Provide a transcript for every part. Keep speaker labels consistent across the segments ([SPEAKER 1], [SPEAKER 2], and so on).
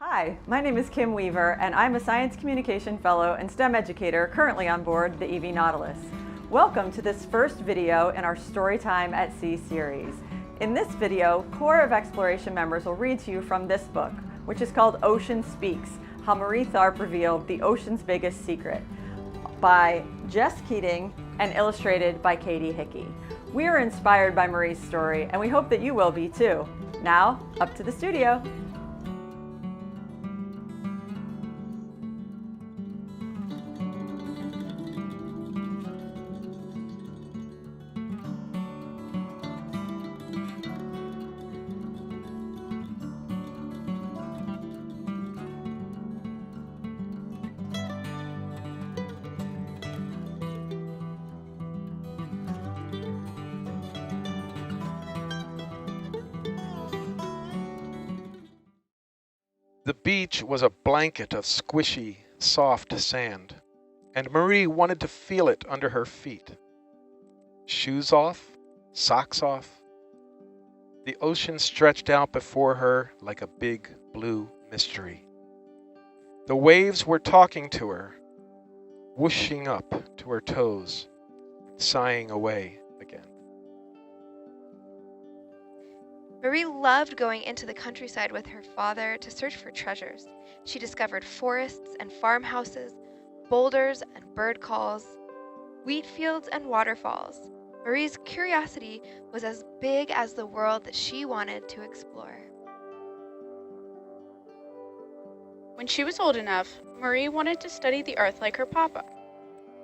[SPEAKER 1] Hi, my name is Kim Weaver, and I'm a Science Communication Fellow and STEM educator currently on board the EV Nautilus. Welcome to this first video in our Storytime at Sea series. In this video, Corps of Exploration members will read to you from this book, which is called Ocean Speaks: How Marie Tharp Revealed the Ocean's Biggest Secret, by Jess Keating and illustrated by Katie Hickey. We are inspired by Marie's story, and we hope that you will be too. Now, up to the studio.
[SPEAKER 2] The beach was a blanket of squishy, soft sand, and Marie wanted to feel it under her feet. Shoes off, socks off. The ocean stretched out before her like a big blue mystery. The waves were talking to her, whooshing up to her toes, sighing away again.
[SPEAKER 3] Marie loved going into the countryside with her father to search for treasures. She discovered forests and farmhouses, boulders and bird calls, wheat fields and waterfalls. Marie's curiosity was as big as the world that she wanted to explore.
[SPEAKER 4] When she was old enough, Marie wanted to study the earth like her papa.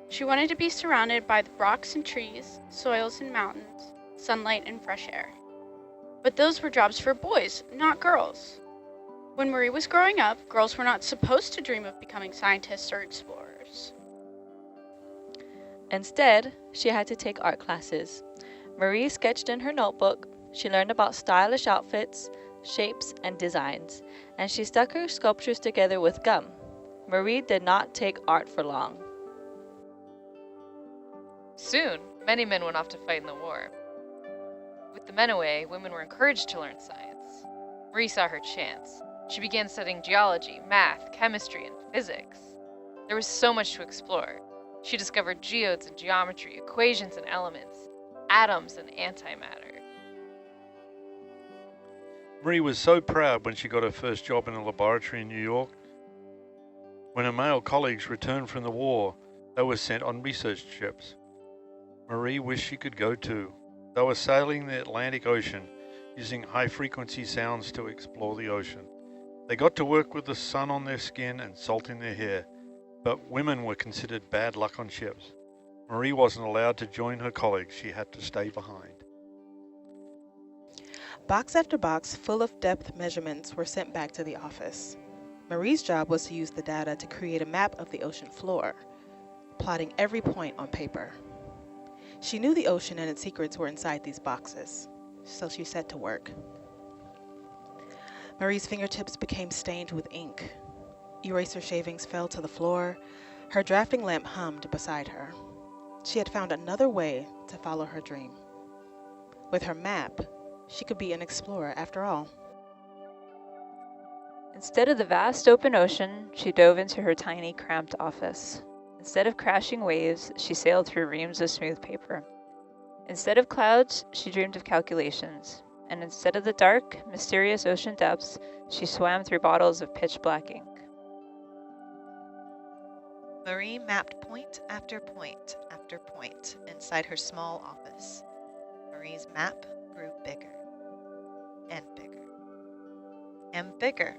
[SPEAKER 4] She wanted to be surrounded by the rocks and trees, soils and mountains, sunlight and fresh air. But those were jobs for boys, not girls. When Marie was growing up, girls were not supposed to dream of becoming scientists or explorers.
[SPEAKER 5] Instead, she had to take art classes. Marie sketched in her notebook. She learned about stylish outfits, shapes, and designs, and she stuck her sculptures together with gum. Marie did not take art for long.
[SPEAKER 6] Soon, many men went off to fight in the war. With the men away, women were encouraged to learn science. Marie saw her chance. She began studying geology, math, chemistry, and physics. There was so much to explore. She discovered geodes and geometry, equations and elements, atoms and antimatter.
[SPEAKER 7] Marie was so proud when she got her first job in a laboratory in New York. When her male colleagues returned from the war, they were sent on research trips. Marie wished she could go too. They were sailing the Atlantic Ocean, using high-frequency sounds to explore the ocean. They got to work with the sun on their skin and salt in their hair, but women were considered bad luck on ships. Marie wasn't allowed to join her colleagues. She had to stay behind.
[SPEAKER 8] Box after box full of depth measurements were sent back to the office. Marie's job was to use the data to create a map of the ocean floor, plotting every point on paper. She knew the ocean and its secrets were inside these boxes, so she set to work. Marie's fingertips became stained with ink. Eraser shavings fell to the floor. Her drafting lamp hummed beside her. She had found another way to follow her dream. With her map, she could be an explorer after all.
[SPEAKER 5] Instead of the vast open ocean, she dove into her tiny, cramped office. Instead of crashing waves, she sailed through reams of smooth paper. Instead of clouds, she dreamed of calculations. And instead of the dark, mysterious ocean depths, she swam through bottles of pitch-black ink.
[SPEAKER 9] Marie mapped point after point after point inside her small office. Marie's map grew bigger and bigger and bigger.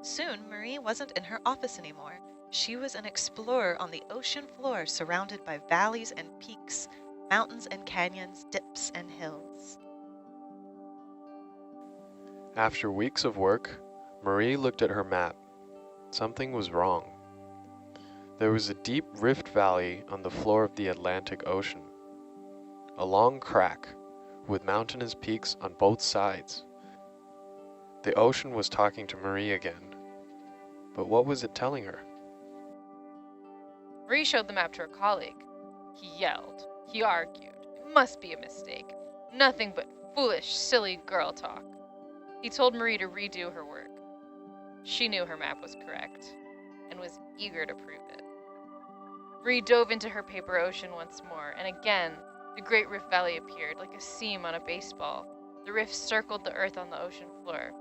[SPEAKER 9] Soon, Marie wasn't in her office anymore. She was an explorer on the ocean floor, surrounded by valleys and peaks, mountains and canyons, dips and hills.
[SPEAKER 10] After weeks of work, Marie looked at her map. Something was wrong. There was a deep rift valley on the floor of the Atlantic Ocean. A long crack, with mountainous peaks on both sides. The ocean was talking to Marie again. But what was it telling her?
[SPEAKER 6] Marie showed the map to her colleague. He yelled. He argued. It must be a mistake. Nothing but foolish, silly girl talk. He told Marie to redo her work. She knew her map was correct, and was eager to prove it. Marie dove into her paper ocean once more, and again, the Great Rift Valley appeared like a seam on a baseball. The rift circled the Earth on the ocean floor.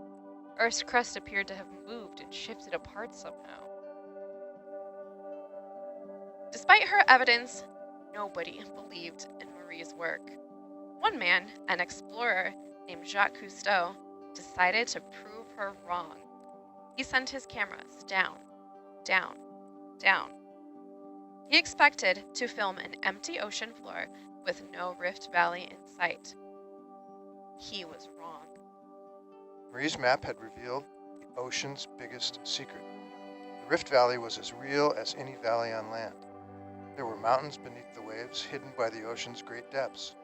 [SPEAKER 6] Earth's crust appeared to have moved and shifted apart somehow.
[SPEAKER 3] Despite her evidence, nobody believed in Marie's work. One man, an explorer named Jacques Cousteau, decided to prove her wrong. He sent his cameras down, down, down. He expected to film an empty ocean floor with no Rift Valley in sight. He was wrong.
[SPEAKER 11] Marie's map had revealed the ocean's biggest secret. The Rift Valley was as real as any valley on land. There were mountains beneath the waves, hidden by the ocean's great depths.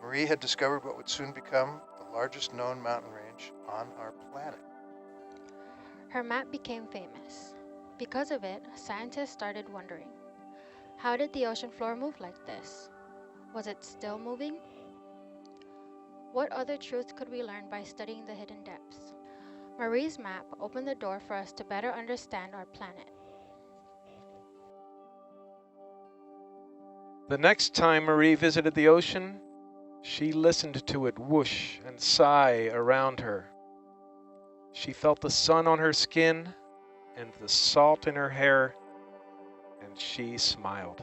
[SPEAKER 11] Marie had discovered what would soon become the largest known mountain range on our planet.
[SPEAKER 12] Her map became famous. Because of it, scientists started wondering, how did the ocean floor move like this? Was it still moving? What other truths could we learn by studying the hidden depths? Marie's map opened the door for us to better understand our planet.
[SPEAKER 2] The next time Marie visited the ocean, she listened to it whoosh and sigh around her. She felt the sun on her skin and the salt in her hair, and she smiled.